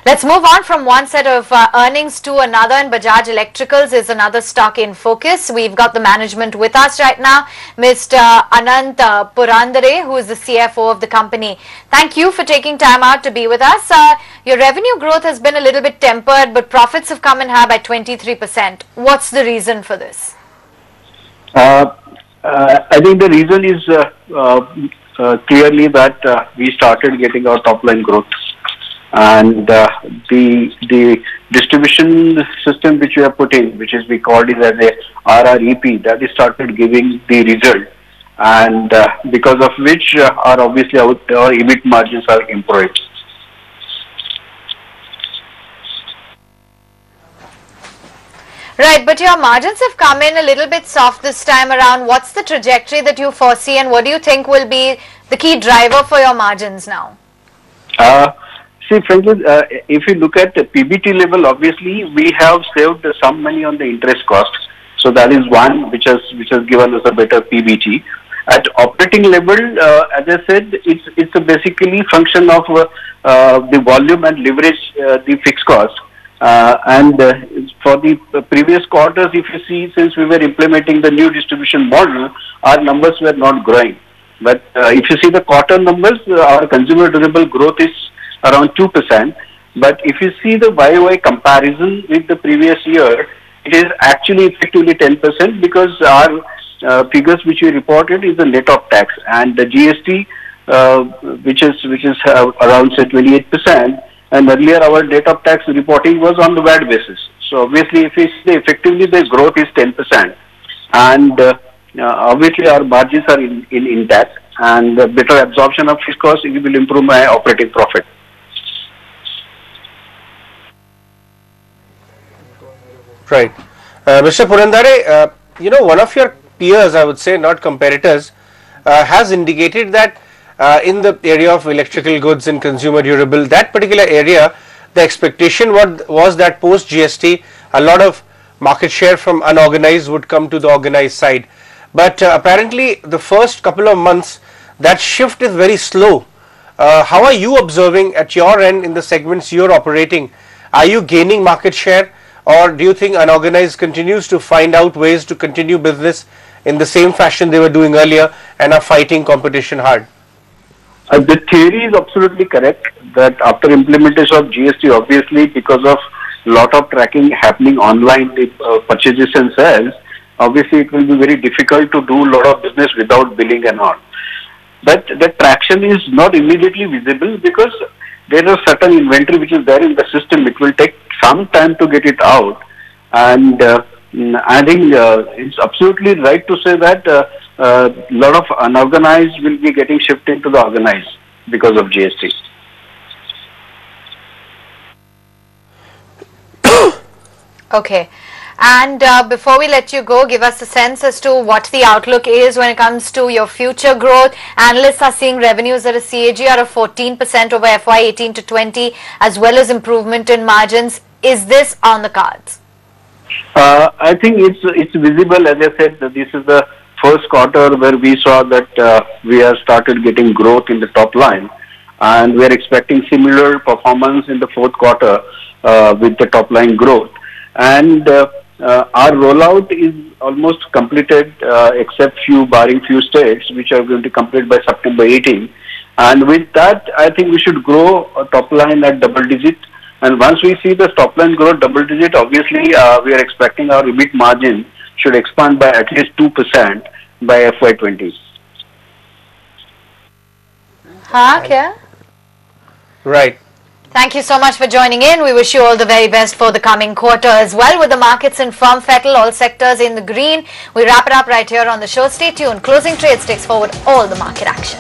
Let's move on from one set of earnings to another, and Bajaj Electricals is another stock in focus. We've got the management with us right now, Mr. Anant Purandare, who is the CFO of the company. Thank you for taking time out to be with us. Your revenue growth has been a little bit tempered, but profits have come in high by 23%. What's the reason for this? I think the reason is clearly that we started getting our top line growth. And the distribution system which we have put in, which is we called it as a RREP, that is started giving the result, and because of which obviously our EBIT margins are improved. Right, but your margins have come in a little bit soft this time around. What's the trajectory that you foresee, and what do you think will be the key driver for your margins now? See, frankly, if you look at the PBT level, obviously we have saved some money on the interest cost. So that is one which has given us a better PBT. At operating level, as I said, it's a basically function of the volume and leverage the fixed cost. And for the previous quarters, if you see, since we were implementing the new distribution model, our numbers were not growing. But if you see the quarter numbers, our consumer durable growth is around 2%, but if you see the YOY comparison with the previous year, it is actually effectively 10% because our figures which we reported is the net of tax, and the GST which is around say 28%, and earlier our net of tax reporting was on the VAT basis. So obviously if we see effectively the growth is 10%, and obviously our margins are intact, and better absorption of fixed costs will improve my operating profit. Right. Mr. Purandare, one of your peers, I would say, not competitors, has indicated that in the area of electrical goods and consumer durable, that particular area, the expectation was that post GST, a lot of market share from unorganized would come to the organized side. But apparently, the first couple of months, that shift is very slow. How are you observing at your end in the segments you're operating? Are you gaining market share? Or do you think unorganized continues to find out ways to continue business in the same fashion they were doing earlier and are fighting competition hard? The theory is absolutely correct that after implementation of GST, obviously because of lot of tracking happening online, the purchases and sales, obviously it will be very difficult to do a lot of business without billing and all. But the traction is not immediately visible because there is a certain inventory which is there in the system. It will take some time to get it out, and I think it's absolutely right to say that a lot of unorganized will be getting shifted to the organized because of GST. Okay. And before we let you go, give us a sense as to what the outlook is when it comes to your future growth. Analysts are seeing revenues at a CAGR of 14% over FY 18 to 20, as well as improvement in margins. Is this on the cards? I think it's visible. As I said, that this is the first quarter where we saw that we have started getting growth in the top line, and we are expecting similar performance in the fourth quarter with the top line growth. And our rollout is almost completed, except barring few states, which are going to complete by September 18. And with that, I think we should grow a top line at double digit. And once we see the top line grow double digit, obviously we are expecting our EBIT margin should expand by at least 2% by FY 20. Okay. Right. Thank you so much for joining in. We wish you all the very best for the coming quarter as well. With the markets in firm fettle, all sectors in the green. We wrap it up right here on the show. Stay tuned. Closing Trades takes forward all the market action.